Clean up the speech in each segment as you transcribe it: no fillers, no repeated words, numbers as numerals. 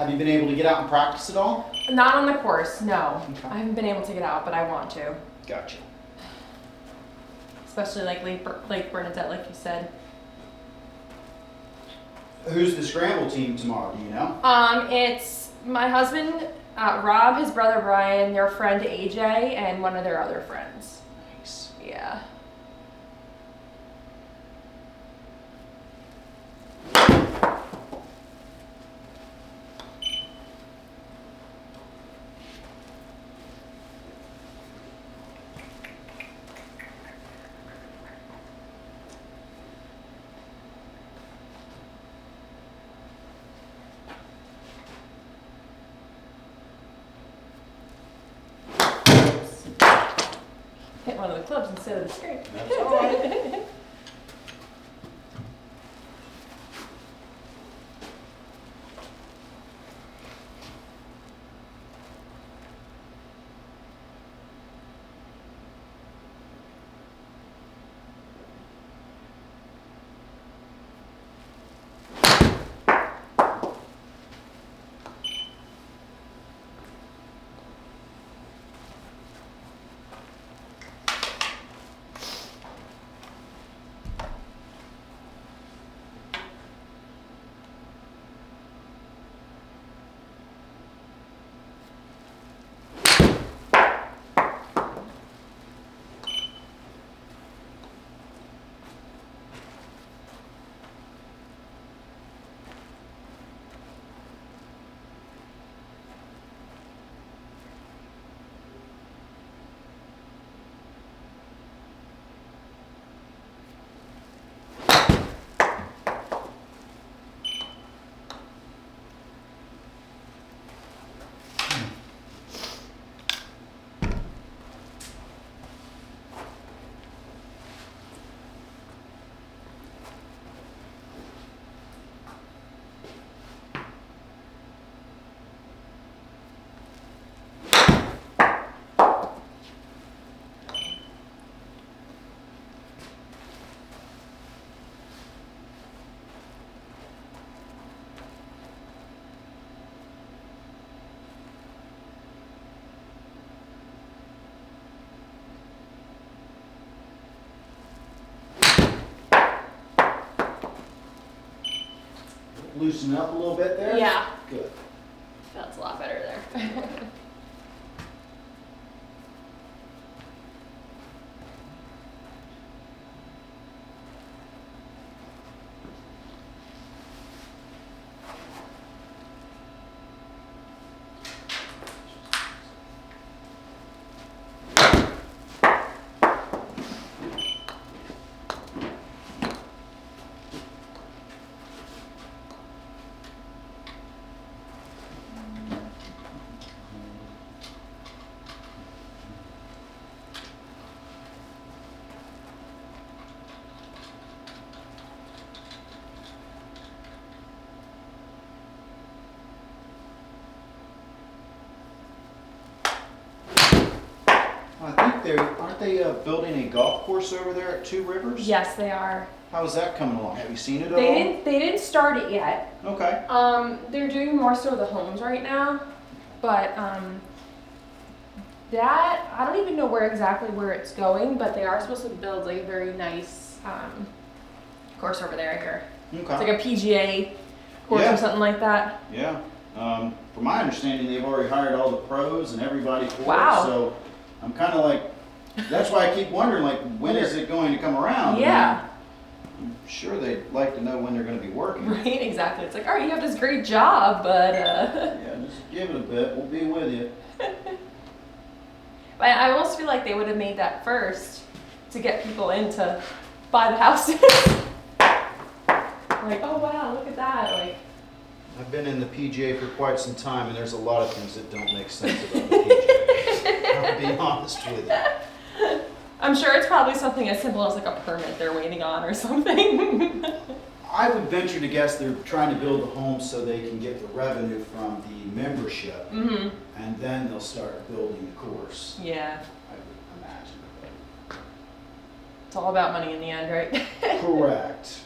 Have you been able to get out and practice at all? Not on the course, no. Okay. I haven't been able to get out, but I want to. Gotcha. Especially like Lake Bernadette, like you said. Who's the scramble team tomorrow? Do you know? It's my husband, Rob, his brother Brian, their friend AJ, and one of their other friends. Nice. Yeah. Hit one of the clubs instead of the screen. That's all right. Loosen up a little bit there? Yeah. Good. That's a lot better there. I think aren't they building a golf course over there at Two Rivers? Yes, they are. How's that coming along? Have you seen it at all? They didn't start it yet. Okay. They're doing more so the homes right now, but that I don't even know where it's going, but they are supposed to build like a very nice course over there here. Okay. It's like a PGA course Yeah. or something like that. Yeah. From my understanding, they've already hired all the pros and everybody for Wow. it. So I'm kind of like, that's why I keep wondering, like, when is it going to come around? Yeah. I'm sure they'd like to know when they're going to be working. Right, exactly. It's like, all right, you have this great job, but Yeah, just give it a bit. We'll be with you. But I almost feel like they would have made that first to get people in to buy the houses. Like, oh wow, look at that. Like, I've been in the PGA for quite some time, and there's a lot of things that don't make sense about the PGA. I'll be honest with you. I'm sure it's probably something as simple as like a permit they're waiting on or something. I would venture to guess they're trying to build the homes so they can get the revenue from the membership, Mm-hmm. and then they'll start building the course. Yeah, I would imagine. it's all about money in the end, right? Correct.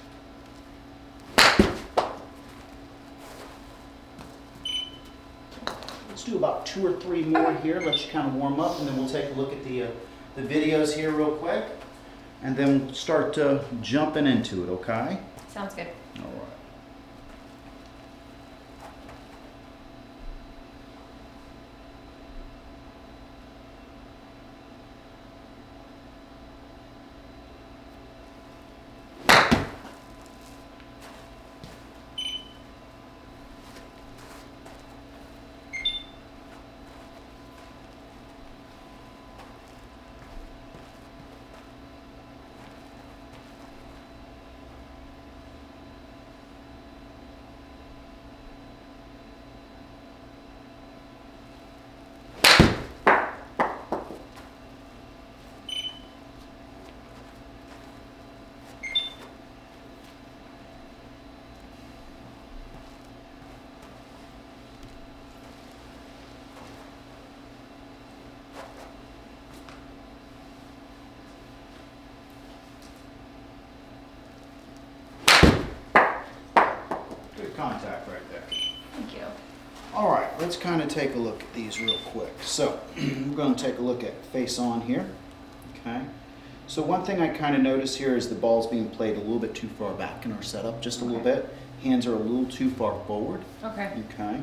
let's do about 2 or 3 more Okay. here, let you kind of warm up, and then we'll take a look at the videos here real quick, and then start jumping into it, okay? Sounds good. All right. Good contact right there. Thank you. All right, let's kind of take a look at these real quick. So we're going to take a look at face on here. Okay. So one thing I kind of notice here is the ball's being played a little bit too far back in our setup, just a little bit. Hands are a little too far forward. Okay. Okay.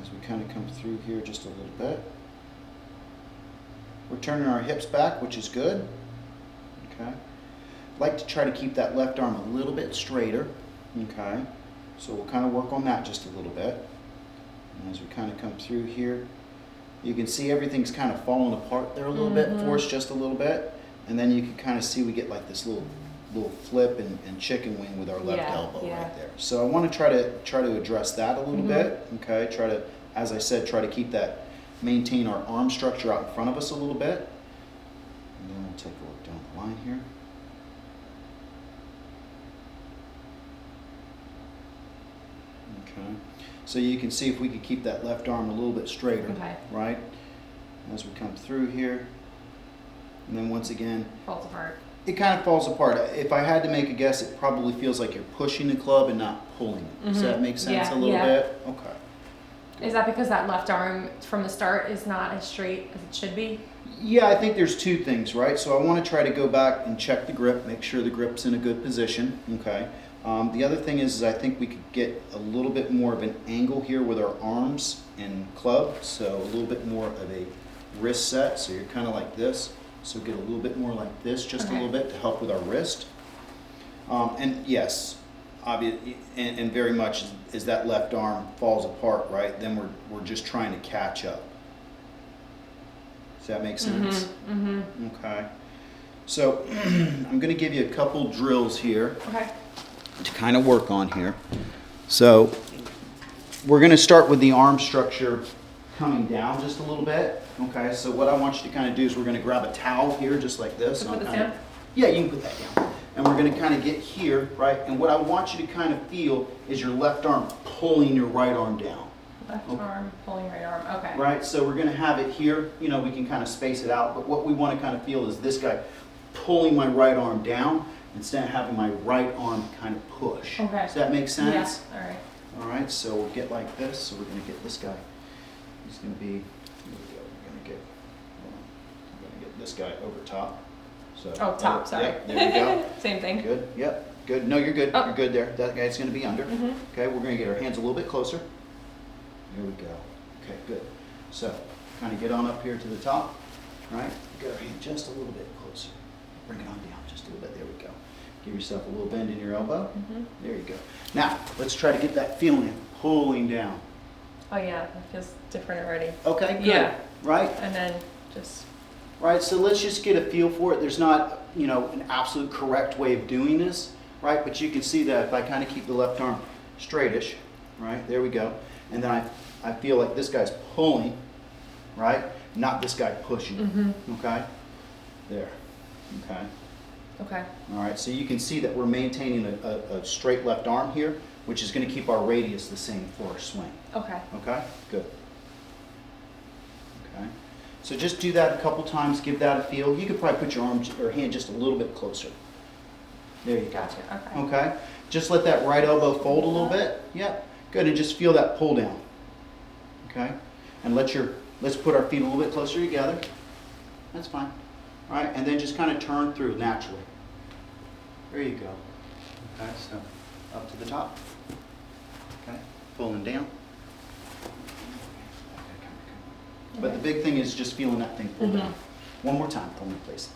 As we kind of come through here just a little bit. We're turning our hips back, which is good. Okay. Like to try to keep that left arm a little bit straighter. Okay. So we'll kind of work on that just a little bit. And as we kind of come through here, you can see everything's kind of falling apart there a little bit for us, just a little bit. And then you can kind of see we get like this little flip and chicken wing with our left elbow right there. So I want to try to address that a little bit. Okay, try to, as I said, try to keep that, maintain our arm structure out in front of us a little bit. And then we'll take a look down the line here. Okay, so you can see if we could keep that left arm a little bit straighter, right? As we come through here. And then once again, Falls apart. it kind of falls apart. If I had to make a guess, it probably feels like you're pushing the club and not pulling it. Does that make sense a little bit? Okay. Is that because that left arm from the start is not as straight as it should be? Yeah, I think there's two things, right? So I want to try to go back and check the grip, make sure the grip's in a good position, okay? The other thing is I think we could get a little bit more of an angle here with our arms and club, so a little bit more of a wrist set, so you're kind of like this. So get a little bit more like this, just a little bit to help with our wrist. And yes, obviously, and very much as that left arm falls apart, right? Then we're just trying to catch up. Does that make sense? Okay. So I'm going to give you a couple drills here to kind of work on here. So we're going to start with the arm structure coming down just a little bit. Okay, so what I want you to kind of do is we're going to grab a towel here just like this. So put this down? Yeah, you can put that down. And we're going to kind of get here, right? And what I want you to kind of feel is your left arm pulling your right arm down. Left arm, pulling right arm, okay. Right, so we're going to have it here. You know, we can kind of space it out. But what we want to kind of feel is this guy pulling my right arm down instead of having my right arm kind of push. Okay. Does that make sense? Yeah, all right. All right, so we'll get like this. So we're going to get this guy. He's going to be, here we go. We're going to get this guy over top. So, top, sorry. Yep, there we go. Same thing. Good, yep, good. No, you're good. Oh. You're good there. That guy's going to be under. Okay, we're going to get our hands a little bit closer. There we go. Okay, good. So, kind of get on up here to the top, right? Get our hand just a little bit closer. Bring it on down just a little bit. There we go. Give yourself a little bend in your elbow. There you go. Now, let's try to get that feeling pulling down. Oh yeah, that feels different already. Okay, good. Yeah. Right? And then just... Right, so let's just get a feel for it. There's not, you know, an absolute correct way of doing this, right? But you can see that if I kind of keep the left arm straightish, right? There we go. And then I feel like this guy's pulling, right? Not this guy pushing, okay? There, okay? Okay. All right, so you can see that we're maintaining a straight left arm here, which is going to keep our radius the same for our swing. Okay. Okay, good. Okay, so just do that a couple times, give that a feel. You could probably put your arm or hand just a little bit closer. There you go. Gotcha, okay. Okay, just let that right elbow fold a little bit. Yep, good, and just feel that pull down. Okay, And let's put our feet a little bit closer together. That's fine. All right, and then just kind of turn through naturally. There you go. Okay, so up to the top. Okay, pulling down. But the big thing is just feeling that thing pull down. One more time, pull in place.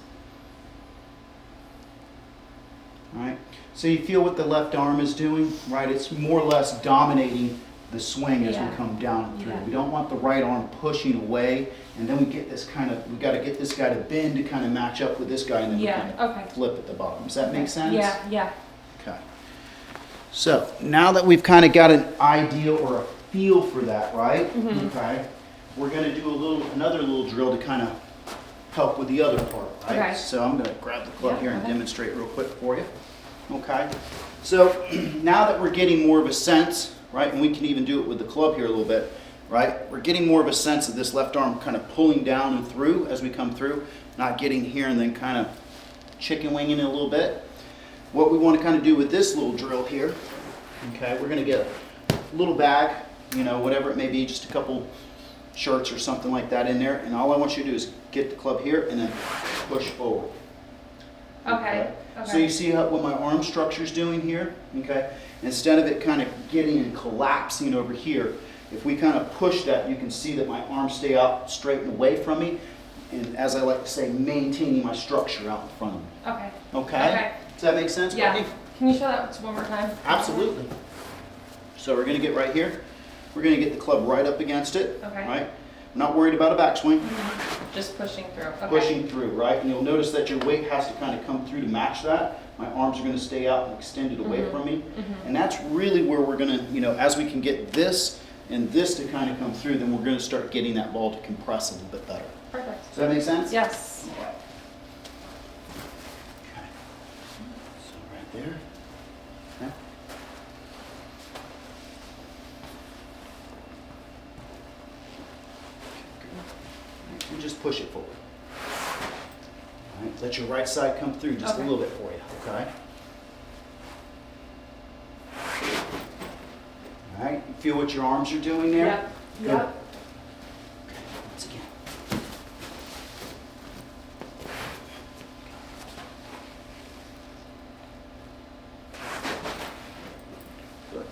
All right, so you feel what the left arm is doing, right? It's more or less dominating the swing as we come down and through. We don't want the right arm pushing away, and then we get this kind of, we got to get this guy to bend to kind of match up with this guy, and then we kind of flip at the bottom. Does that make sense? Yeah. Okay. So now that we've kind of got an idea or a feel for that, right? Okay. We're going to do another little drill to kind of help with the other part, right? Okay. So I'm going to grab the club here and demonstrate real quick for you. Okay. So now that we're getting more of a sense, right, and we can even do it with the club here a little bit, right? We're getting more of a sense of this left arm kind of pulling down and through as we come through, not getting here and then kind of chicken winging it a little bit. What we want to kind of do with this little drill here, okay, we're going to get a little bag, you know, whatever it may be, just a couple shirts or something like that in there, and all I want you to do is get the club here and then push forward. Okay. So you see what my arm structure is doing here, okay? Instead of it kind of getting and collapsing over here, if we kind of push that, you can see that my arms stay out straight and away from me, and as I like to say, maintaining my structure out in front of me. Okay. Okay? Does that make sense, Yeah. Courtney? Can you show that one more time? Absolutely. So we're going to get right here. We're going to get the club right up against it. Okay. Right? I'm not worried about a backswing. Just pushing through. Okay. Pushing through, right? And you'll notice that your weight has to kind of come through to match that. My arms are going to stay out and extended away from me. And that's really where we're going to, you know, as we can get this and this to kind of come through, then we're going to start getting that ball to compress a little bit better. Perfect. Does that make sense? Yes. All right. Okay. So right there. Okay. Good. And just push it forward. All right. Let your right side come through just a little bit for you, okay? All right. You feel what your arms are doing there? Yep. Good. Yep. Okay. Once again. Good.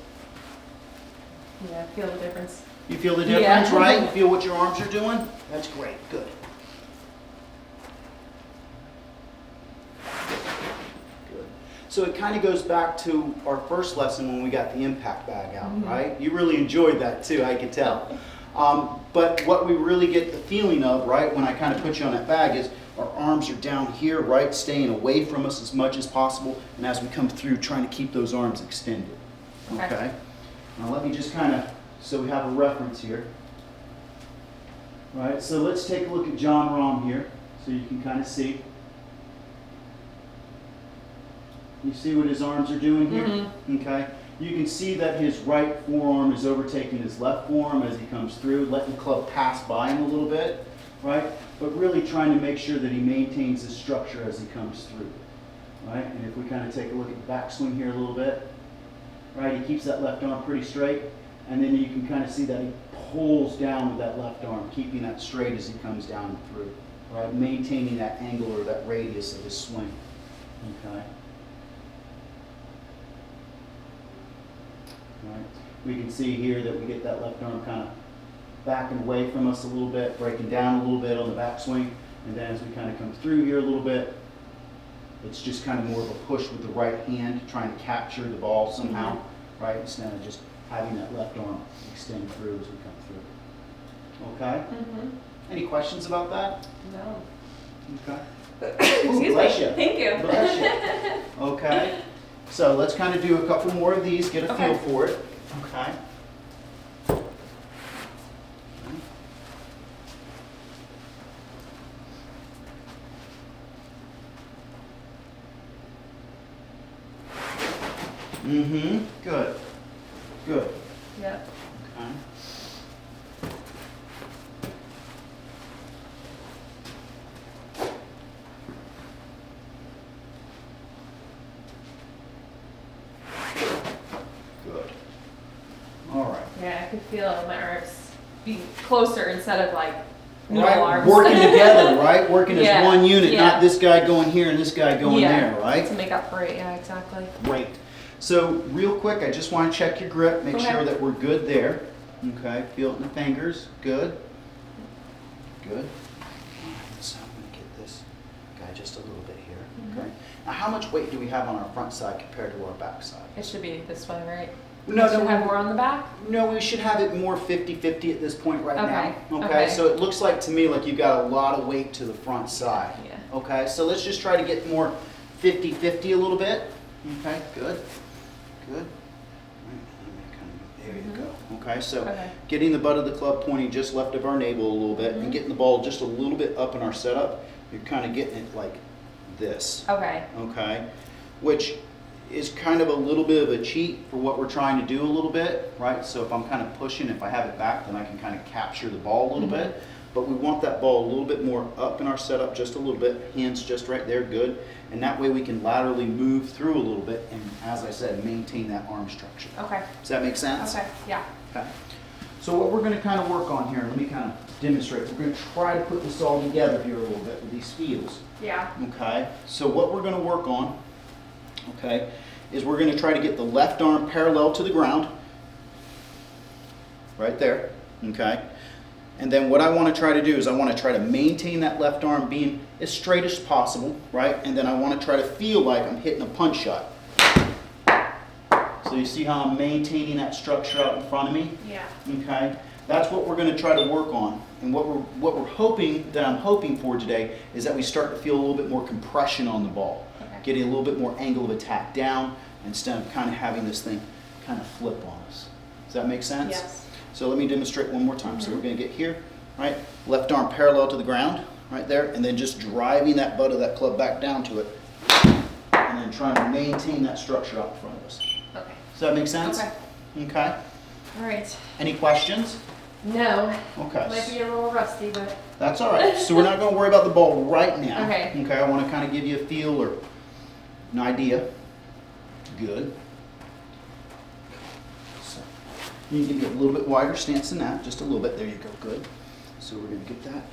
Yeah, feel the difference. You feel the difference, Yeah. right? You feel what your arms are doing? That's great. Good. Good. So it kind of goes back to our first lesson when we got the impact bag out, right? You really enjoyed that too, I could tell. But what we really get the feeling of, right, when I kind of put you on that bag is our arms are down here, right, staying away from us as much as possible. And as we come through, trying to keep those arms extended. Okay? Now let me just kind of, so we have a reference here. Right, so let's take a look at John Rahm here, so you can kind of see. You see what his arms are doing here? Okay. You can see that his right forearm is overtaking his left forearm as he comes through, letting the club pass by him a little bit, right? But really trying to make sure that he maintains his structure as he comes through, right? And if we kind of take a look at the backswing here a little bit, right? He keeps that left arm pretty straight, and then you can kind of see that he pulls down with that left arm, keeping that straight as he comes down and through, right? Maintaining that angle or that radius of his swing, okay? Right. We can see here that we get that left arm kind of backing away from us a little bit, breaking down a little bit on the backswing, and then as we kind of come through here a little bit, it's just kind of more of a push with the right hand, trying to capture the ball somehow, right? Instead of just having that left arm extend through as we come through. Okay? Any questions about that? No. Okay. Excuse me. Bless you. Thank you. Bless you. Okay. So let's kind of do a couple more of these, get a feel for it. Okay. Good. Good. Yep. Okay. Good. All right. Yeah, I could feel my arms be closer instead of like noodle Right, arms. working together, right? Working Yeah, as one unit, yeah. not this guy going here and this guy going Yeah, there, right? To make up for it, yeah, exactly. Great. So real quick, I just want to check your grip, make Okay. sure that we're good there. Okay, feel it in the fingers. Good. Good. All right, so I'm going to get this guy just a little bit here. Okay. Now, how much weight do we have on our front side compared to our back side? It should be this way, right? No, Should no, have more on the back? no, we should have it more 50-50 at this point right Okay, now. okay. So it looks like to me like you've got a lot of weight to the front side. Yeah. Okay, so let's just try to get more 50-50 a little bit. Okay, good. Good. There you go. Okay, so Okay. getting the butt of the club pointing just left of our navel a little bit and getting the ball just a little bit up in our setup, you're kind of getting it like this. Okay. Okay, which is kind of a little bit of a cheat for what we're trying to do a little bit, right? So if I'm kind of pushing, if I have it back, then I can kind of capture the ball a little bit. But we want that ball a little bit more up in our setup, just a little bit, hands just right there, good. And that way we can laterally move through a little bit and, as I said, maintain that arm structure. Okay. Does that make sense? Okay. Yeah. Okay. So what we're going to kind of work on here, let me kind of demonstrate. We're going to try to put this all together here a little bit with these feels. Yeah. Okay, so what we're going to work on, okay, is we're going to try to get the left arm parallel to the ground, right there, okay? And then what I want to try to do is I want to try to maintain that left arm being as straight as possible, right? And then I want to try to feel like I'm hitting a punch shot. So you see how I'm maintaining that structure out in front of me? Yeah. Okay, that's what we're going to try to work on, and what we're hoping, that I'm hoping for today, is that we start to feel a little bit more compression on the ball, Okay. getting a little bit more angle of attack down instead of kind of having this thing kind of flip on us. Does that make sense? Yes. So let me demonstrate one more time. So we're going to get here, right? Left arm parallel to the ground, right there, and then just driving that butt of that club back down to it, and then trying to maintain that structure out in front of us. Okay. Does that make sense? Okay. Okay. All right. Any questions? No. Okay. Might be a little rusty, but. That's all right. So we're not going to worry about the ball right now. Okay. Okay. I want to kind of give you a feel or an idea. Good. So you can get a little bit wider stance than that, just a little bit. There you go. Good. So we're going to get that.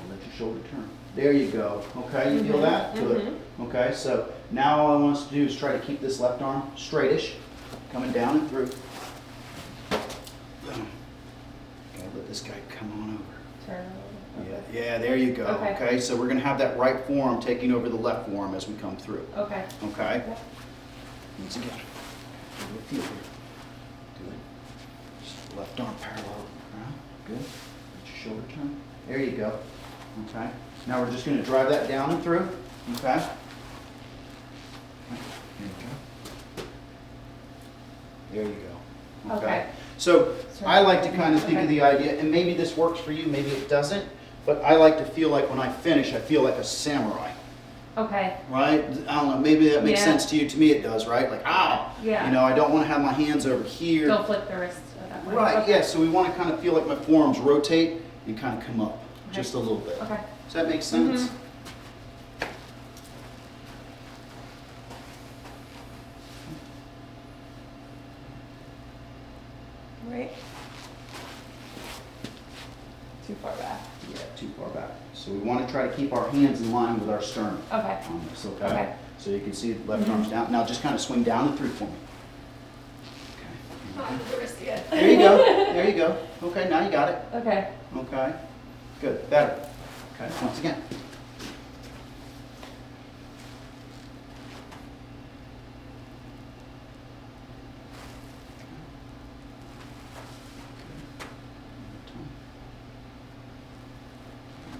Let your shoulder turn. There you go. Okay. You feel that? Good. Okay. So now all I want us to do is try to keep this left arm straightish, coming down and through. Boom. Okay, let this guy come on over. Turn. Yeah, there you go. Okay. Okay, so we're going to have that right forearm taking over the left forearm as we come through. Okay. Okay? Yep. Once again, a little feel here. Good. Just left arm parallel to the ground. Good. Let your shoulder turn. There you go. Okay. Now we're just going to drive that down and through. Okay? There you go. There you go. Okay. So I like to kind of think of Okay. the idea, and maybe this works for you, maybe it doesn't, but I like to feel like when I finish, I feel like a samurai, Okay. right? I don't know, maybe that makes Yeah. sense to you. To me, it does, right? Like, Yeah. you know, I don't want to have my hands over here. Don't flip the wrist that way. Right, Okay. yeah, so we want to kind of feel like my forearms rotate and kind of come up Okay. just a little bit. Okay. Does that make sense? Mhm. Right. Too far back. Yeah, too far back. So we want to try to keep our hands in line with our sternum Okay. on this, okay? Okay. So you can see the left arm's down. Now just kind of swing down and through for me. Okay. Not the wrist yet. There you go. There you go. Okay, now you got it. Okay. Okay. Good. Better. Okay. Once again.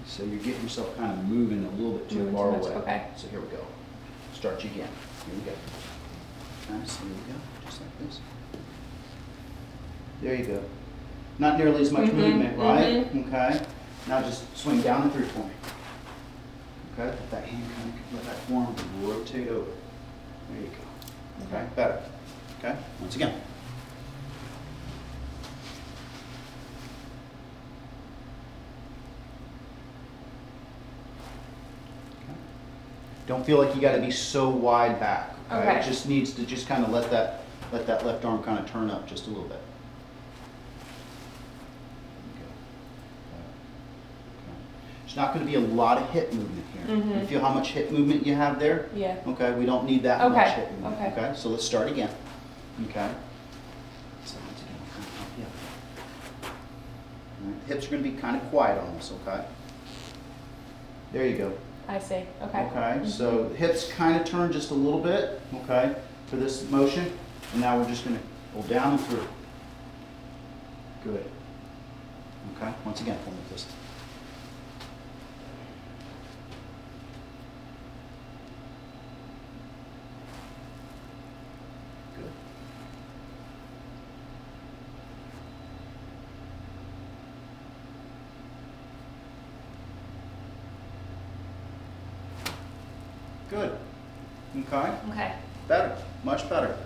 So you're getting yourself kind of moving a little bit too Moving far too much, away. okay. So here we go. Start you again. Here we go. Nice. Here we go. Just like this. There you go. Not nearly as much movement, right? Okay. Now just swing down and through for me. Okay. Let that hand kind of, let that form rotate over. There you go. Okay. Better. Okay. Once again. Don't feel like you got to be so wide back. Okay? Okay. It just needs to just kind of let that left arm kind of turn up just a little bit. There's not going to be a lot of hip movement here. Mhm. You feel how much hip movement you have there? Yeah. Okay, we don't need that Okay, much hip movement. okay. Okay, so let's start again. Okay. So once again, I'm gonna help you out. All right, hips are going to be kind of quiet on this, okay? There you go. I see. Okay. Okay, so hips kind of turn just a little bit, okay, for this motion. And now we're just going to pull down and through. Good. Okay, once again, pull with this. Good. Good. Okay, Okay. better, much better.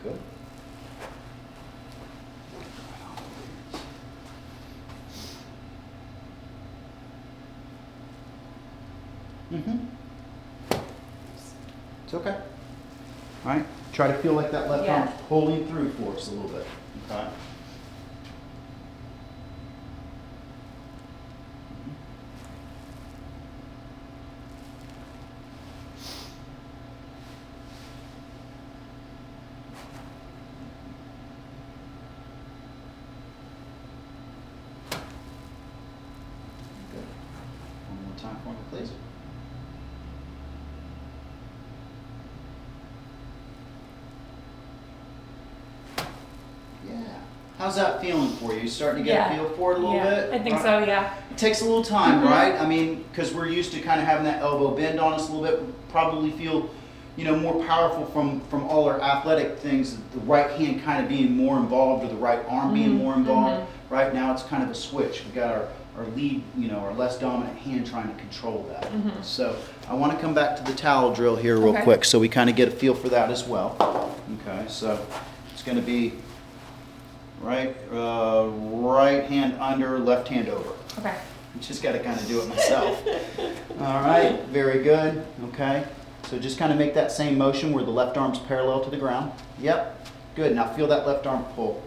Good. Mm-hmm. It's okay. All right. Try to feel like that left Yeah. arm's pulling through for us a little bit. Okay. Good. One more time for me, please. Yeah. How's that feeling for you? You starting to get Yeah. a feel for it a little Yeah, bit? I think Right? so. Yeah. It takes a little time, Mhm. right? I mean, because we're used to kind of having that elbow bend on us a little bit. We probably feel, more powerful from all our athletic things. The right hand kind of being more involved, or the right arm being Mhm, more involved. mhm. Right now, it's kind of a switch. We got our lead, our less dominant hand trying to control that. Mhm. So I want to come back to the towel drill here real Okay. quick, so we kind of get a feel for that as well. Okay, so it's going to be right hand under, left hand over. Okay. Just got to kind of do it myself. All right, very good. Okay, so just kind of make that same motion where the left arm's parallel to the ground. Yep, good. Now feel that left arm pull.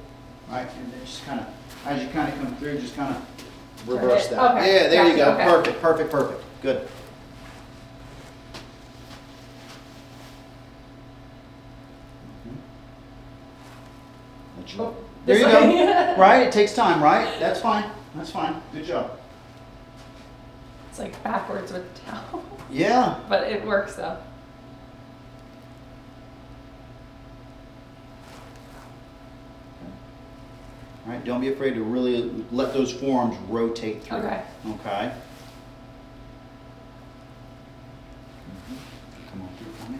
All right, and then just kind of, as you kind of come through, just kind of reverse it. that. Okay, Yeah, there you gotcha, go. okay. Perfect, perfect, perfect. Good. Let you- Oh, There you this go. way. Right, it takes time, right? That's fine. That's fine. Good job. It's like backwards with the towel, Yeah. but it works though. All right, don't be afraid to really let those forearms rotate through. Okay. Okay. Come on through for me.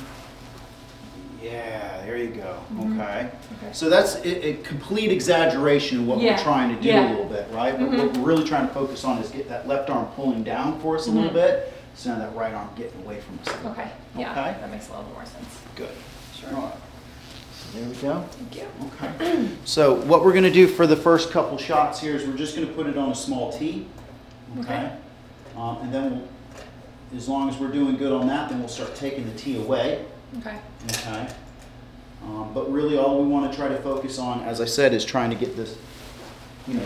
Yeah, there you go. Mhm. Okay. Okay. So that's a complete exaggeration of what Yeah, we're trying to do yeah. a little bit, right? But Mhm. what we're really trying to focus on is get that left arm pulling down for us a little Mhm. bit, so now that right arm getting away from us. Okay. Yeah. Okay. That makes a little more sense. Good. Sure. All right. So there we go. Thank you. Okay. So what we're going to do for the first couple shots here is we're just going to put it on a small tee. Okay. And then we'll, as long as we're doing good on that, then we'll start taking the tee away. Okay. Okay. But really all we want to try to focus on, as I said, is trying to get this,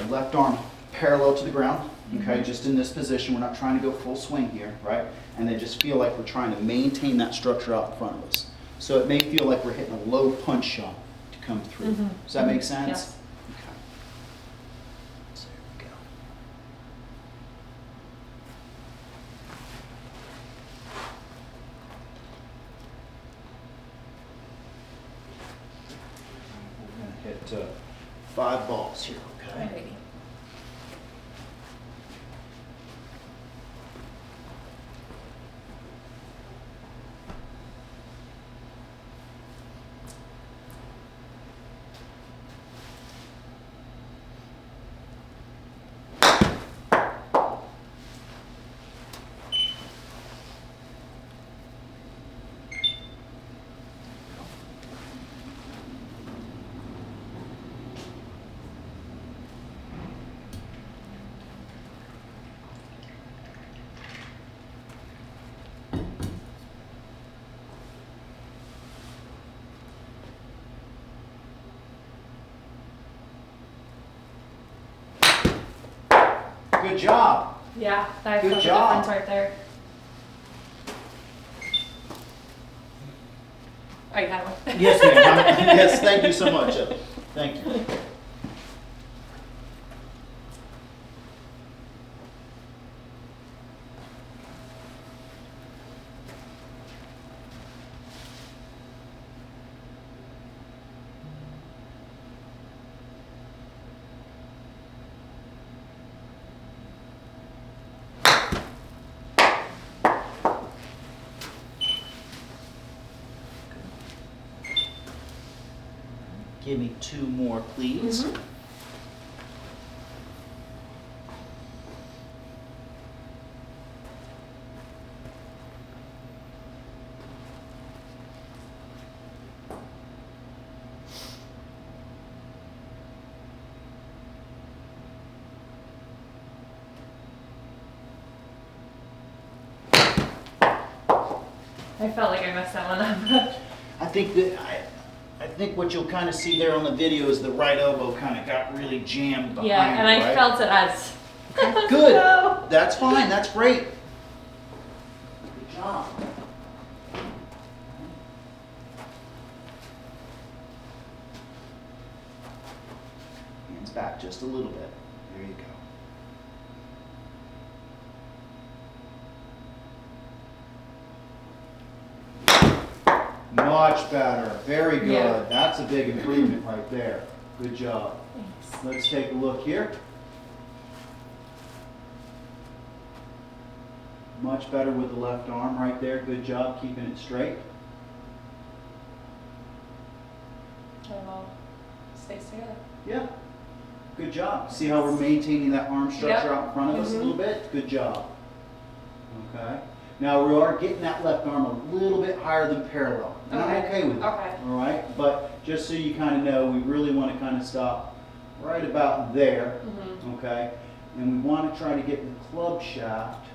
left arm parallel to the ground. Okay, Mhm. just in this position. We're not trying to go full swing here, right? And then just feel like we're trying to maintain that structure out in front of us. So it may feel like we're hitting a low punch shot to come through. Mhm. Does that make Mhm. sense? Yes. Okay. So here we go. We're going to hit 5 balls here, okay? Alrighty. Good job. Yeah, I Good feel the job. difference right there. Oh, you had one? Yes, ma'am. Yes, thank you so much. Thank you. Give me 2 more, please. Mhm. I felt like I messed that one up. I think that I think what you'll kind of see there on the video is the right elbow kind of got really jammed behind. Yeah, and I right? felt it as. Good. No. That's fine. That's great. Good job. Hands back just a little bit. There you go. Much better. Very good. Yeah. That's a big improvement right there. Good job. Thanks. Let's take a look here. Much better with the left arm right there. Good job keeping it straight. Well, stays together. Yeah. Good job. See how we're maintaining that arm structure Yep. out in front of us a Mhm. little bit? Good job. Okay. Now we are getting that left arm a little bit higher than parallel. And I'm okay with it. Okay. All right. But just so you kind of know, we really want to kind of stop right about there. Mhm. Okay. And we want to try to get the club shaft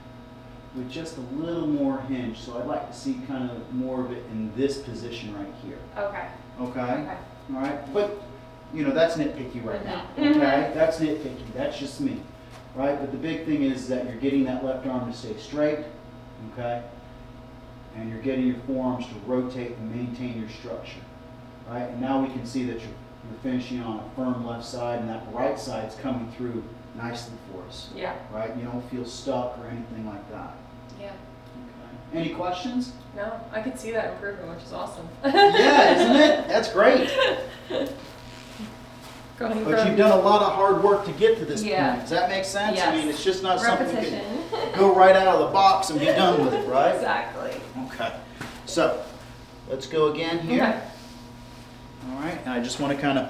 with just a little more hinge. So I'd like to see kind of more of it in this position right here. Okay. Okay? Okay. All right? But, you know, that's nitpicky right now. Mhm. Okay? That's nitpicky. That's just me. Right? But the big thing is that you're getting that left arm to stay straight. Okay? And you're getting your forearms to rotate and maintain your structure. Right? And now we can see that you're finishing on a firm left side, and that right side's coming through nicely for us. Yeah. Right? You don't feel stuck or anything like that. Yeah. Okay. Any questions? No, I could see that improvement, which is awesome. Yeah, isn't it? That's great. Going But from you've done a lot of hard work to get to this Yeah. point. Does that make sense? I Yes. mean, it's just not something you repetition. can go right out of the box and be done with it, right? Exactly. Okay. So, let's go again here. Okay. All right. And I just want to kind of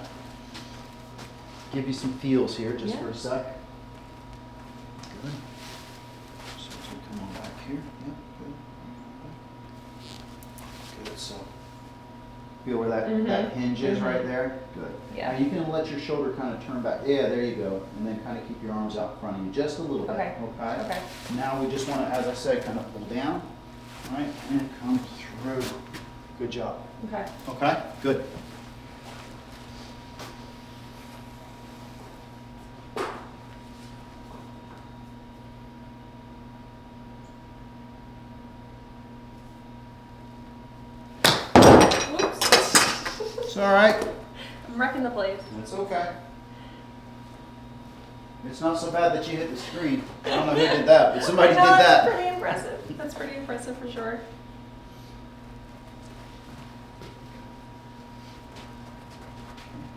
give you some feels here just Yeah. for a sec. Good. So as we come on back here. Yep. Good. Good. So, feel where that Mhm. hinge is Mhm. right there? Good. Yeah. Now you can let your shoulder kind of turn back. Yeah, there you go. And then kind of keep your arms out in front of you just a little bit. Okay. Okay. Okay. Now we just want to, as I said, kind of pull down, all right, and come through. Good job. Okay. Okay. Good. Whoops. It's all right. I'm wrecking the place. It's okay. It's not so bad that you hit the screen. I don't know who did that, but somebody did No, That's that. pretty impressive. That's pretty impressive for sure.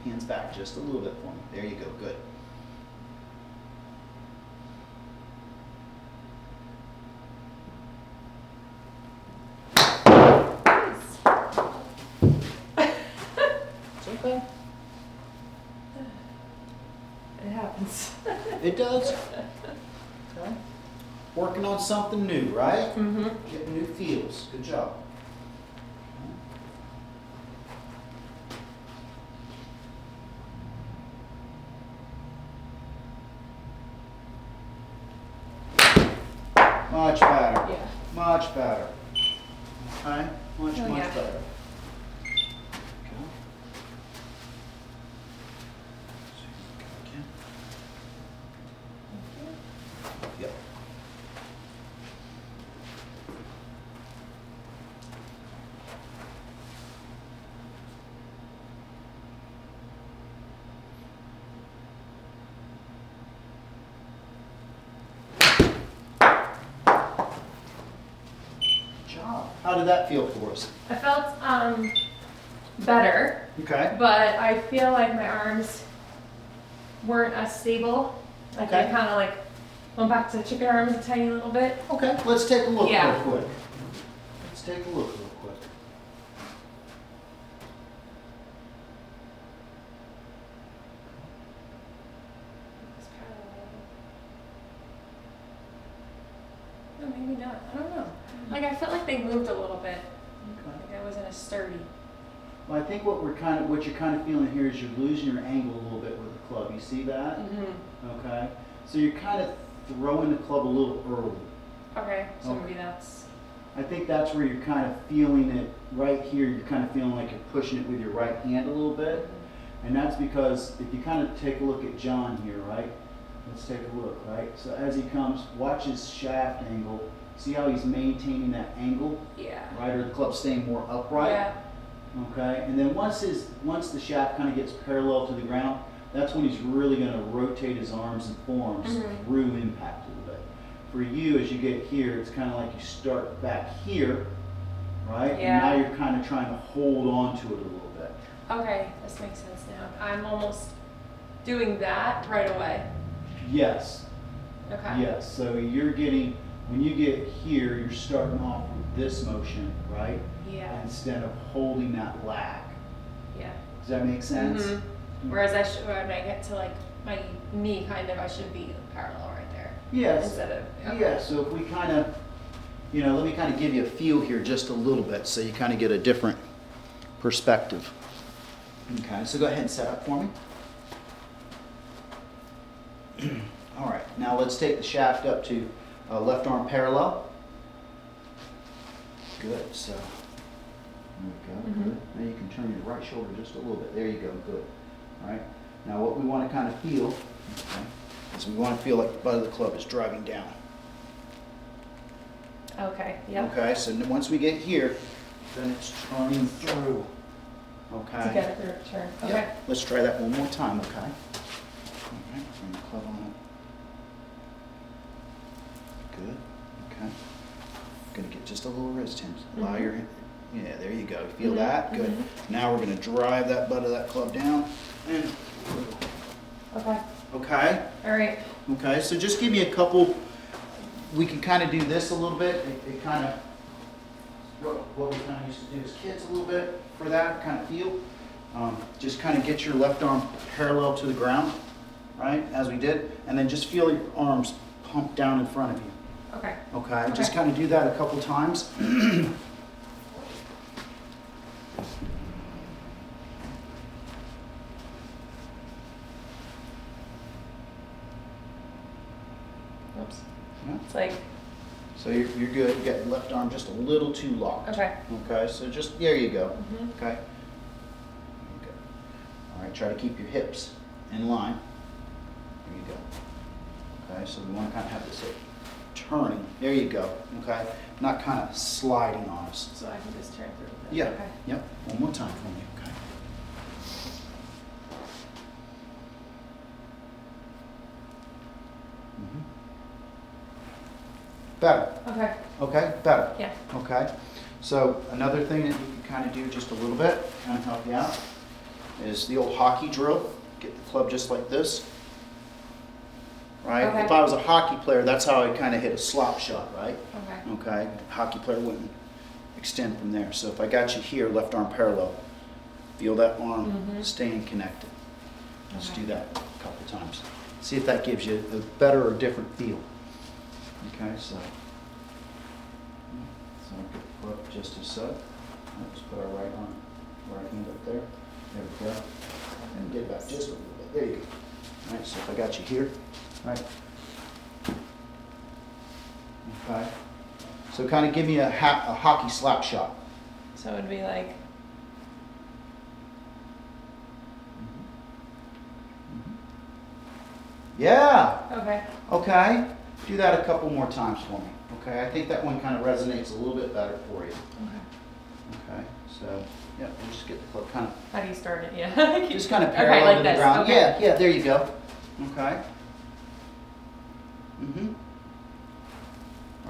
Hands back just a little bit for me. There you go. Good. Nice. It's okay. It happens. It does. Okay. Working on something new, right? Mm-hmm. Getting new feels. Good job. Much better. Yeah. Much better. Okay? Much, Oh, much yeah. better. Okay. So here we go again. How did that feel for us? I felt better, Okay. but I feel like my arms weren't as stable. Like Okay. I kind of like went back to chicken arms a tiny little bit. Okay, let's take a look Yeah. real quick. Let's take a look real quick. No, maybe not. I don't know. Like I felt like they moved a little bit. Okay. Like I wasn't as sturdy. Well, I think what you're kind of feeling here is you're losing your angle a little bit with the club. You see that? Mm-hmm. Okay. So you're kind of throwing the club a little early. Okay, so Okay. maybe that's. I think that's where you're kind of feeling it right here. You're kind of feeling like you're pushing it with your right hand a little bit. And that's because if you kind of take a look at John here, right? Let's take a look, right? So as he comes, watch his shaft angle. See how he's maintaining that angle, Yeah. right? Or the club staying more upright. Yeah. Okay, and then once the shaft kind of gets parallel to the ground, that's when he's really going to rotate his arms and forearms Mhm. through impact a little bit. For you, as you get here, it's kind of like you start back here, right? Yeah. And now you're kind of trying to hold on to it a little bit. Okay, this makes sense now. I'm almost doing that right away. Yes, Okay. yes. So you're getting, when you get here, you're starting off with this motion, right? Yeah. Instead of holding that lag. Yeah. Does that make sense? Mhm. Whereas when I get to like my knee, kind of, I should be parallel right there. Yes. Instead of. Okay. Yeah, so if we kind of, let me kind of give you a feel here just a little bit so you kind of get a different perspective. Okay, so go ahead and set up for me. All right, now let's take the shaft up to left arm parallel. Good, so there we go, Mhm. good. Now you can turn your right shoulder just a little bit. There you go, good. All right, now what we want to kind of feel, okay, is we want to feel like the butt of the club is driving down. Okay. Yep. Okay, so once we get here, then it's turning through. Okay. To get a group turn. Okay. Yep. Let's try that one more time, okay? All right, bring the club on. Good, okay. Gonna get just a little resistance. Allow Mhm. your, yeah, there you go. Feel Mhm, that? Good. mhm. Now we're gonna drive that butt of that club down and, Okay. okay? All right. Okay, so just give me a couple, we can kind of do this a little bit. It kind of, what we kind of used to do as kids a little bit for that kind of feel. Just kind of get your left arm parallel to the ground, right, as we did, and then just feel your arms pump down in front of you. Okay. Okay, just Okay. kind of do that a couple times. Oops. Yeah. It's like. So you're good. You got your left arm just a little too locked. Okay. Okay, so just, there you go. Mhm. Okay. Okay. All right, try to keep your hips in line. There you go. Okay, so we want to kind of have this hip turning. There you go. Okay, not kind of sliding on us. So I can just turn through. This. Yeah. Okay. Yep. One more time for me. Okay. Mhm. Better. Okay. Okay. Better. Yeah. Okay. So another thing that you can kind of do just a little bit, kind of help you out, is the old hockey drill. Get the club just like this. Right? Okay. If I was a hockey player, that's how I kind of hit a slop shot, right? Okay. Okay, hockey player wouldn't extend from there. So if I got you here, left arm parallel, feel that arm Mhm. staying connected. Let's Okay. do that a couple times. See if that gives you a better or different feel. Okay, so put up just as so. Let's put our right hand up there. There we go. And get it back just a little bit. There you go. All right, so if I got you here, right? Okay. So kind of give me a hockey slap shot. So it would be like. Yeah. Okay. Okay. Do that a couple more times for me. Okay. I think that one kind of resonates a little bit better for you. Okay. Okay. So yeah, we'll just get the club kind of How do you start it? Yeah. just kind of Okay, parallel like to the this, ground. okay. Yeah. Yeah. There you go. Okay.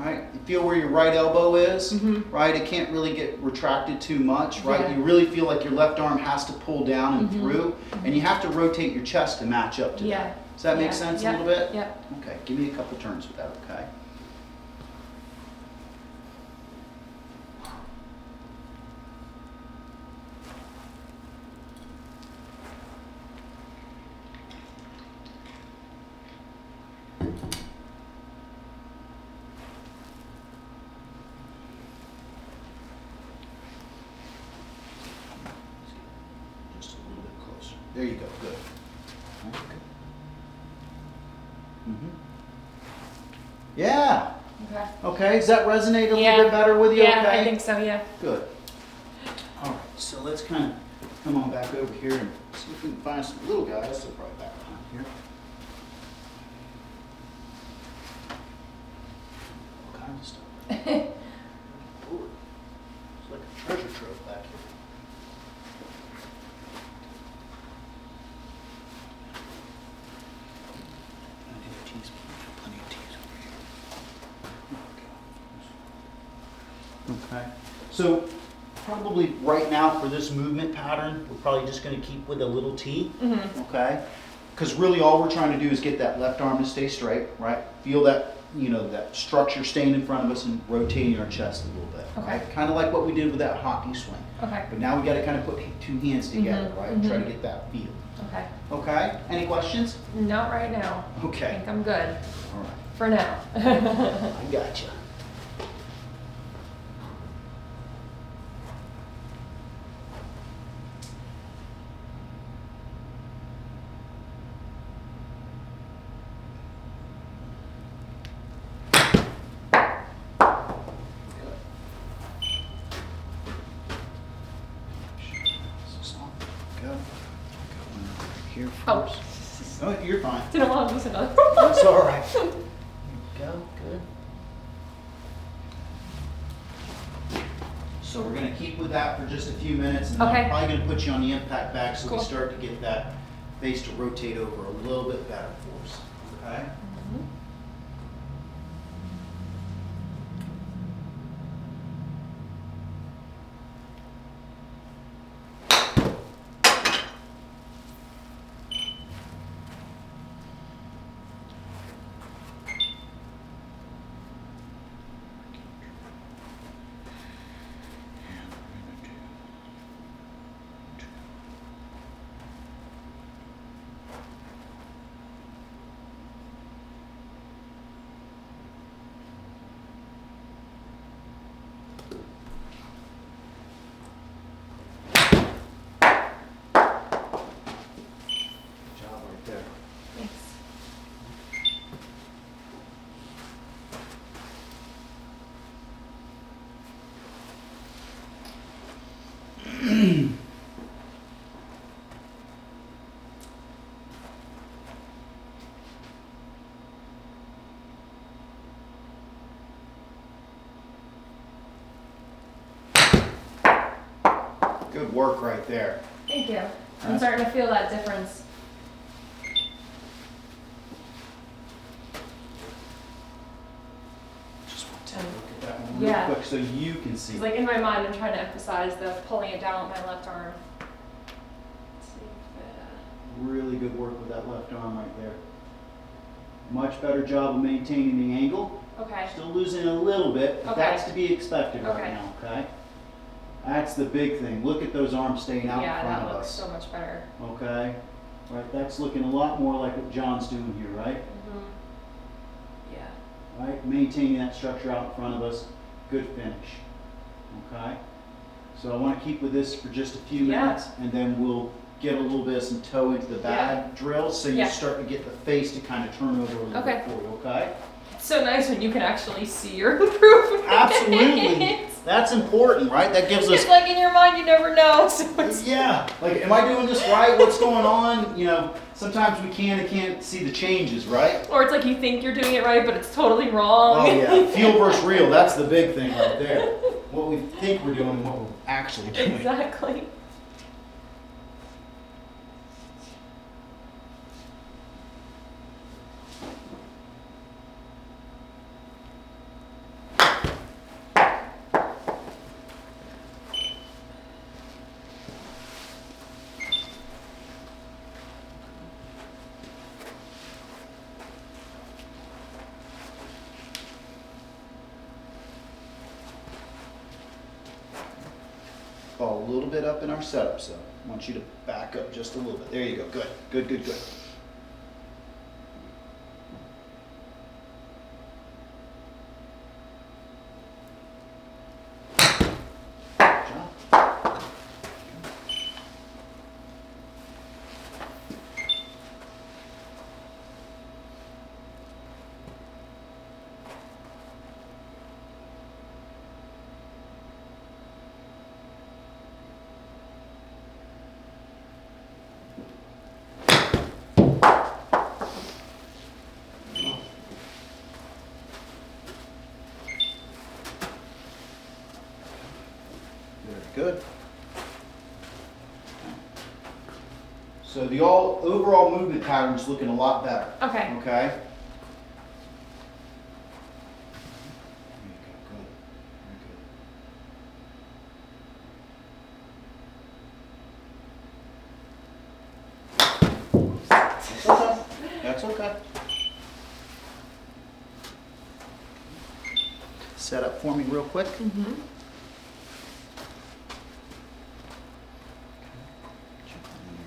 right? You feel where your right elbow is, Mhm. right? It can't really get retracted too much, right? Yeah. You really feel like your left arm has to pull down and Mhm. through, and you have to rotate your chest to match up to Yeah. that. Does that make Yeah. sense Yep. a little bit? Yep. Okay, give me a couple turns with that, okay? Just a little bit closer. There you go, good. Okay. Yeah. Okay. Okay, does that resonate a little Yeah. bit better with you? Yeah, Okay? I think so. Yeah. Good. All right, so let's kind of come on back over here and see if we can find some little guys. They're probably back behind here. All kinds of stuff. Lord, it's like a treasure trove back here. I do have teas. Plenty of teas over here. Okay. So probably right now for this movement pattern, we're probably just going to keep with a little T. Mhm. Okay. Because really all we're trying to do is get that left arm to stay straight, right? Feel that, that structure staying in front of us and rotating our chest a little bit. Okay. Right? Kind of like what we did with that hockey swing. Okay. But now we got to kind of put two hands together, Mhm, right? And try to mhm. get that feel. Okay. Okay. Any questions? Not right now. I Okay. think I'm good All right. for now. I got you. Go. Here Oh. first. Oh, you're fine. Didn't want to lose another. That's all right. Here we go. Good. So we're going to keep with that for just a few minutes, and then Okay. I'm probably going to put you on the impact back so Cool. we start to get that face to rotate over a little bit better for us. Okay? Mhm. Good job right there. Thanks. Good work right there. Thank you. I'm That's- starting to feel that difference. Just want to take a look at that one Yeah. real quick so you can see. It's like in my mind, I'm trying to emphasize the pulling it down with my left arm. Let's see if Really good work with that left arm right there. Much better job of maintaining the angle. okay. Still losing a little bit, but Okay. that's to be expected right Okay. now, okay? That's the big thing. Look at those arms staying out Yeah, in front that of looks us. so much better. Okay? Right, that's looking a lot more like what John's doing here, right? Mhm. Yeah. Right, maintaining that structure out in front of us. Good finish. Okay? So I want to keep with this for just a few Yeah. minutes, and then we'll get a little bit of some toe into the bag drills, so you Yeah. start to get the face to kind of turn over a little Okay. bit for you, okay? It's so nice when you can actually see your improvement. Absolutely. That's important, right? That gives us It's like in your mind, you never know. So it's, yeah, like, am I doing this right? What's going on? Sometimes we can't see the changes, right? or it's like you think you're doing it right, but it's totally wrong. Oh yeah, feel versus real, that's the big thing right there. What we think we're doing and what we're actually doing. Exactly. a little bit up in our setup, so I want you to back up just a little bit. There you go. Good, good, good, good. Good job. Very good. So the overall movement pattern is looking a lot better. Okay. Okay? There you go. Good. Very good. That's okay. That's okay. Set up for me real quick. Mm-hmm.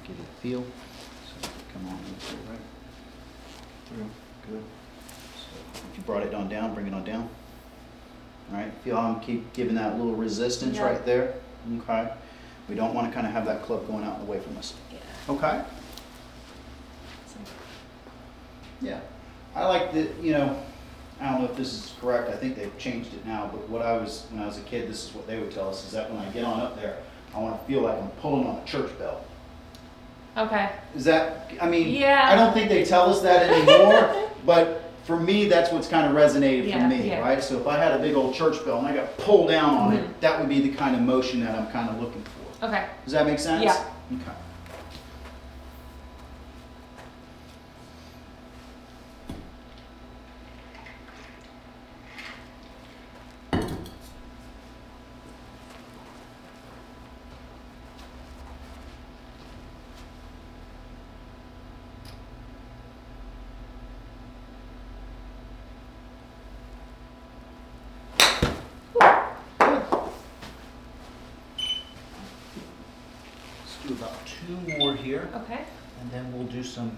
Give it a feel. So come on, let's go right through. Good. So if you brought it on down, bring it on down. All right. Feel how I'm keep giving that little resistance Yeah. right there. Okay. We don't want to kind of have that club going out and away from us. Yeah. Okay. Yeah. I like the, I don't know if this is correct. I think they've changed it now, but when I was a kid, this is what they would tell us, is that when I get on up there, I want to feel like I'm pulling on a church bell. Okay. Is that, Yeah. I don't think they tell us that anymore, but for me, that's what's kind of resonated for Yeah, me, yeah. right? So if I had a big old church bell and I got pulled down on Mhm. it, that would be the kind of motion that I'm kind of looking for. Okay. Does that make sense? Yeah. Okay. Let's do about 2 more here, Okay. and then we'll do some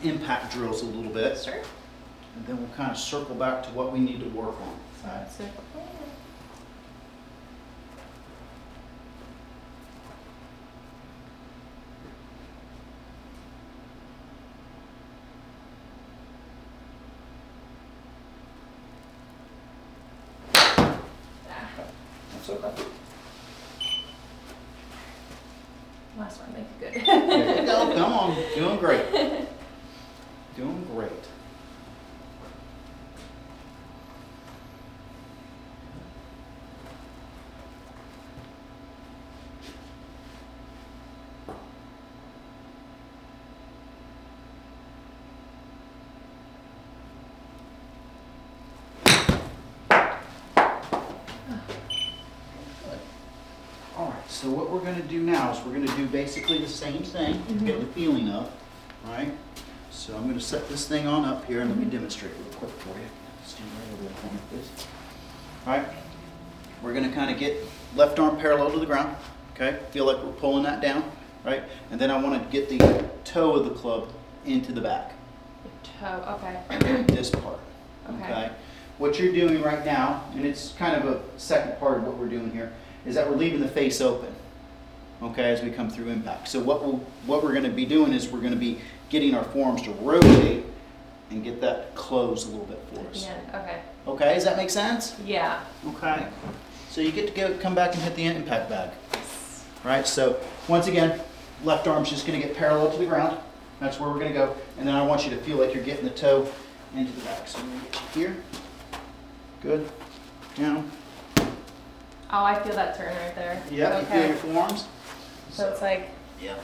impact drills a little bit, Sure. and then we'll kind of circle back to what we need to work on. Sounds good. That's okay. Last one, make it good. There you go. Come on. Doing great. Doing great. All right, so what we're going to do now is we're going to do basically the same thing, get the feeling of, right? So I'm going to set this thing on up here and let me demonstrate real quick for you. Stand right over there for me, please. All right, we're going to kind of get left arm parallel to the ground, okay? Feel like we're pulling that down, right? And then I want to get the toe of the club into the back, The toe. Okay. this part, Okay. What you're doing right now, and it's kind of a second part of what we're doing here, is that we're leaving the face open, okay, as we come through impact. So what we're going to be doing is we're going to be getting our forearms to rotate and get that closed a little bit for us. Yeah. Okay. Okay, does that make sense? Yeah. Okay. So you get to come back and hit the impact bag. Right, so once again, left arm's just going to get parallel to the ground. That's where we're going to go. And then I want you to feel like you're getting the toe into the back. So I'm going to get you here. Good. Down. Oh, I feel that turn right there. Yep, you feel Okay. your forearms. So it's like. Yep.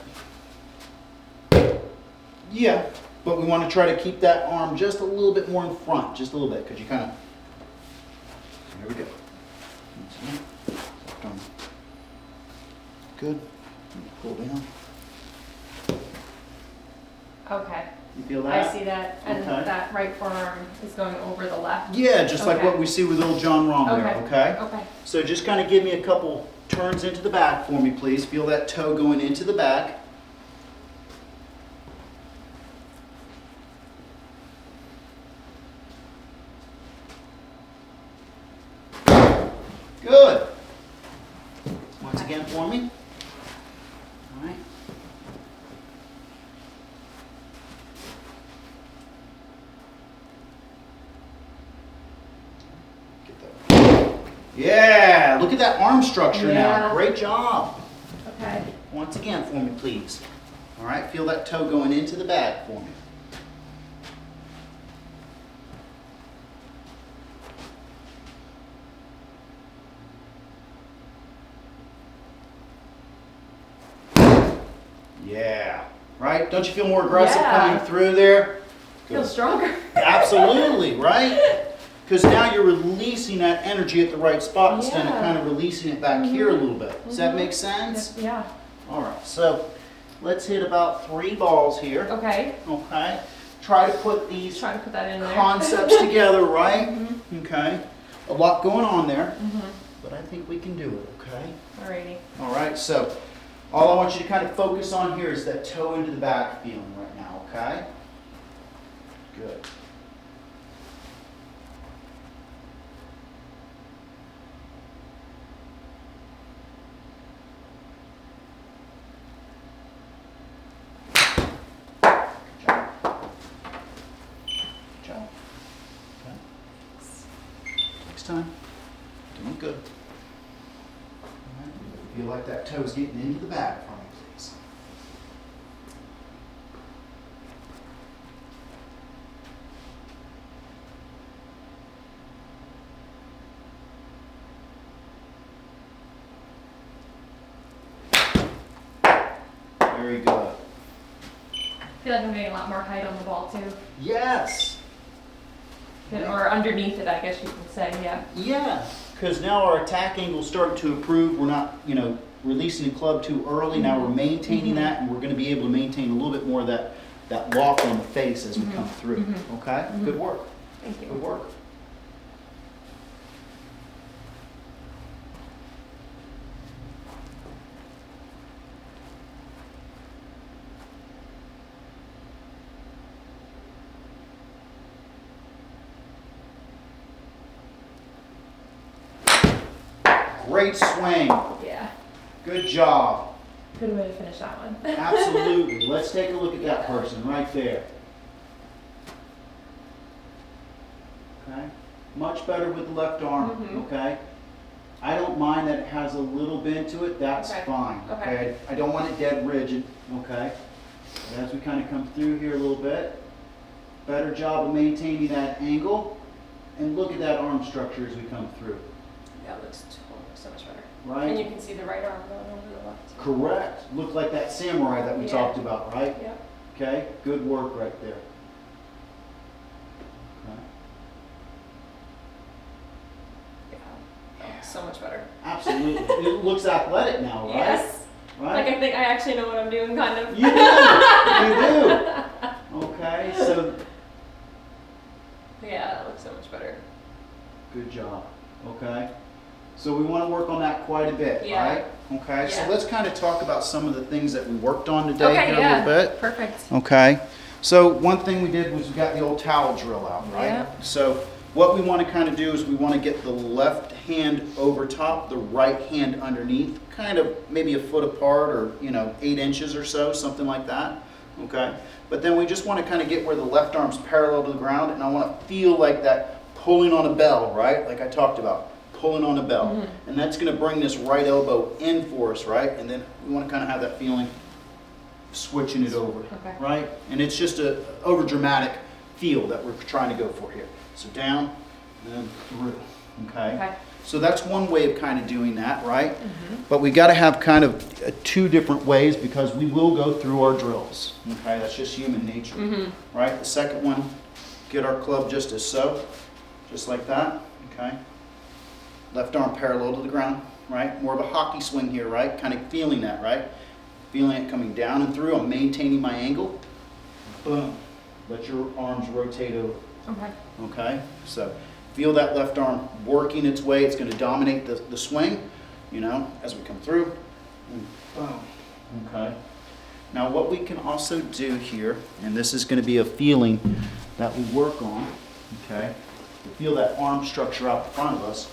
Yeah, but we want to try to keep that arm just a little bit more in front, just a little bit, because you kind of. There we go. Left arm. Good. Pull down. Okay. You feel that? I see that, and Okay. that right forearm is going over the left. Yeah, just like Okay. what we see with old John Rahm there, okay? Okay. So just kind of give me a couple turns into the back for me, please. Feel that toe going into the back. Good. Once again for me. All right. Get that. Yeah, look at that arm structure now. Yeah. Great job. Okay. Once again for me, please. All right, feel that toe going into the bag for me. Yeah, right? Don't you feel more aggressive Yeah. coming through there? Feel stronger. Absolutely, right? Because now you're releasing that energy at the right spot instead of Yeah. kind of releasing it back here a little bit. Does that make sense? Yeah. All right, so let's hit about 3 balls here. Okay. Okay. Try to put these Try to put that in there. concepts together, right? Okay. A lot going on there, Mhm. but I think we can do it, okay? Alrighty. All right, so all I want you to kind of focus on here is that toe into the back feeling right now, okay? Good. Good job. Good job. Okay. Next time. Doing good. All right. Feel like that toe's getting into the back for me, please. Very good. I feel like I'm getting a lot more height on the ball too. Yes. Or underneath it, I guess you could say, yeah. Yeah. Because now our attack angle's starting to improve. We're not, releasing the club too early. Now we're maintaining that, and we're going to be able to maintain a little bit more of that lock on the face as we come through. Okay? Good work. Thank you. Good work. Great swing. Yeah. Good job. Good way to finish that one. Absolutely. Let's take a look at that person right there. Okay? Much better with the left arm. Okay? I don't mind that it has a little bend to it. That's Okay. fine. Okay. I don't want it dead rigid. Okay? But as we kind of come through here a little bit, better job of maintaining that angle. And look at that arm structure as we come through. That looks so much better. Right? And you can see the right arm going over the left. Correct. Look like that samurai that we Yeah. talked about, right? Yep. Okay, good work right there. Okay. Yeah. That looks so much better. Absolutely. It looks athletic now, right? Yes. Right? Like I think I actually know what I'm doing, kind of. You do. You do. Okay, so Yeah, that looks so much better. good job. Okay. So we want to work on that quite a bit, Yeah. right? Okay, so Yeah. let's kind of talk about some of the things that we worked on today Okay, here yeah. a little bit. Perfect. Okay, so one thing we did was we got the old towel drill out, right? Yeah. So what we want to kind of do is we want to get the left hand over top, the right hand underneath, kind of maybe a foot apart or, 8 inches or so, something like that. Okay, but then we just want to kind of get where the left arm's parallel to the ground, and I want to feel like that pulling on a bell, right? Like I talked about, pulling on a bell. And that's going to bring this right elbow in for us, right? And then we want to kind of have that feeling switching it over, Okay. right? And it's just a over dramatic feel that we're trying to go for here. So down and then through, okay? Okay. So that's one way of kind of doing that, right? But we got to have kind of 2 different ways because we will go through our drills, okay? That's just human nature, right? The second one, get our club just as so, just like that, okay? Left arm parallel to the ground, right? More of a hockey swing here, right? Kind of feeling that, right? Feeling it coming down and through. I'm maintaining my angle. Boom. Let your arms rotate over. Okay. Okay? So feel that left arm working its way. It's going to dominate the swing. you know, as we come through. And boom. Okay. Now what we can also do here, and this is going to be a feeling that we work on, okay, to feel that arm structure out in front of us,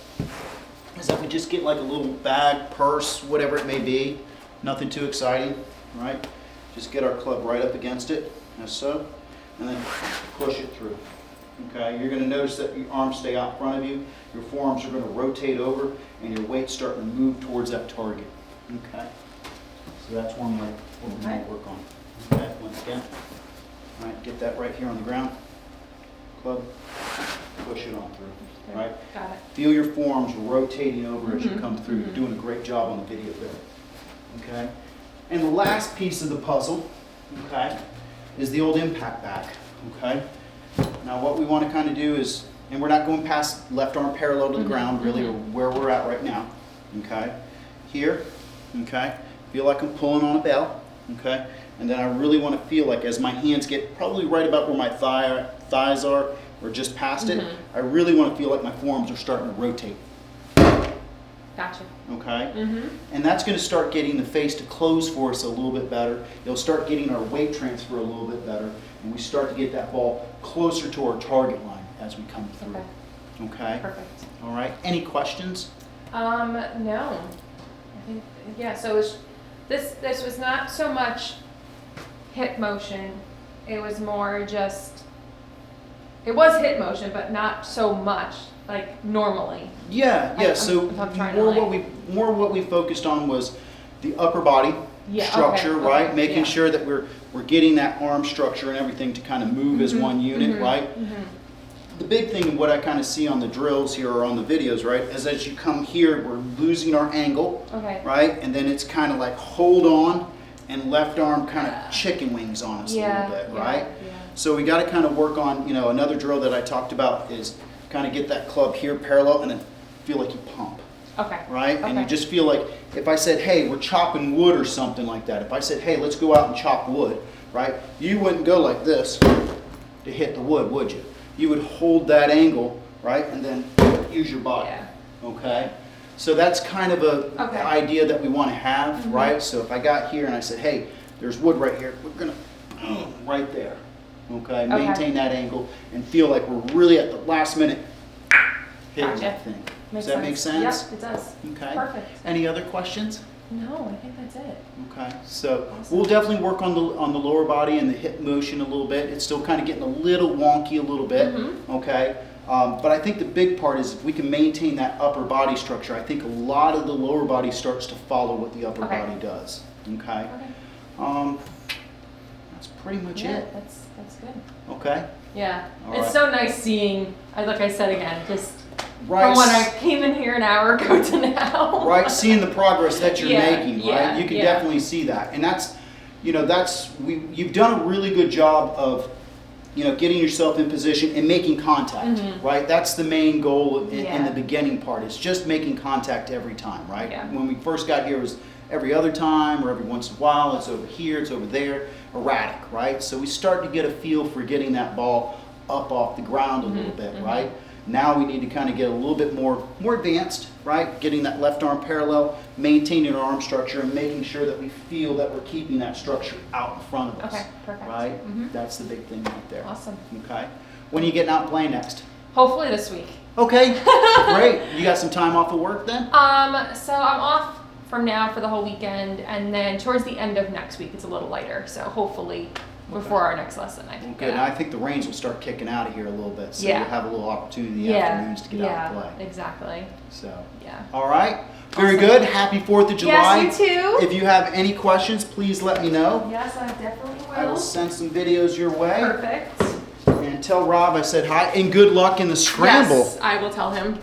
is that we just get like a little bag, purse, whatever it may be, nothing too exciting, right? Just get our club right up against it, as so, and then push it through. Okay, you're going to notice that your arms stay out in front of you, your forearms are going to rotate over, and your weight's starting to move towards that target. Okay, so that's one way what we're going to work on. Okay, once again, all right, get that right here on the ground, club, push it on through. Right? Got it. Feel your forearms rotating over as you come through. You're doing a great job on the video there. Okay? And the last piece of the puzzle, okay, is the old impact back. Okay? Now what we want to kind of do is, and we're not going past left arm parallel to the ground really, or where we're at right now. Okay? Here, okay, feel like I'm pulling on a bell. Okay? And then I really want to feel like as my hands get probably right about where my thighs are, or just past it, I really want to feel like my forearms are starting to rotate. Gotcha. Okay? And that's going to start getting the face to close for us a little bit better. It'll start getting our weight transfer a little bit better, and we start to get that ball closer to our target line as we come through. Okay? Perfect. All right. Any questions? No. I think, yeah, so it's, this was not so much hip motion, it was more just, it was hip motion, but not so much, like normally. Yeah. So I'm trying more to what we focused on was the upper body structure, okay, right? okay, Making sure that we're getting that arm structure and everything to kind of move as one unit, right? The big thing, what I kind of see on the drills here or on the videos, right, is as you come here, we're losing our angle, right? And then it's kind of like hold on and left arm kind of chicken wings on us a little bit, right? So we got to kind of work on, you know, another drill that I talked about is kind of get that club here parallel and then feel like you pump. Right? And you just feel like, if I said, hey, we're chopping wood or something like that, if I said, hey, let's go out and chop wood, right? You wouldn't go like this to hit the wood, would you? You would hold that angle, right? And then use your body, okay? So that's kind of a idea that we want to have, right? So if I got here and I said, hey, there's wood right here, we're going to, right there, okay? Maintain that angle and feel like we're really at the last minute hitting that thing. Does that make sense? Yep, it does. Okay. Perfect. Any other questions? No, I think that's it. Okay, so we'll definitely work on the lower body and the hip motion a little bit. It's still kind of getting a little wonky a little bit, okay? But I think the big part is if we can maintain that upper body structure, I think a lot of the lower body starts to follow what the upper body does, okay? That's pretty much it. That's good. Okay? Yeah, All it's right. so nice seeing, like I said again, just Right. from when I came in here an hour ago to now. Right, seeing the progress that you're making, right? Yeah, You can definitely see that. And that's, you know, you've done a really good job of, you know, getting yourself in position and making contact, right? That's the main goal in the beginning part, is just making contact every time, right? When we first got here, it was every other time or every once in a while. It's over here, it's over there, erratic, right? So we start to get a feel for getting that ball up off the ground a little bit, right? Now we need to kind of get a little bit more advanced, right? Getting that left arm parallel, maintaining our arm structure, and making sure that we feel that we're keeping that structure out in front of us. Okay, perfect. Right? That's the big thing right there. Awesome. Okay. When are you getting out and playing next? Hopefully this week. Okay, great. You got some time off of work then? So I'm off from now for the whole weekend, and then towards the end of next week it's a little lighter. So hopefully before our next lesson, I can Good. And I think the rains will start kicking out of here a little bit, so you'll have a little opportunity in the afternoons to get out and play. Exactly. So. Yeah. All right. Very good. Happy 4th of July. Yes, you too. If you have any questions, please let me know. Yes, I definitely will. I will send some videos your way. Perfect. And tell Rob I said hi and good luck in the scramble. Yes, I will tell him.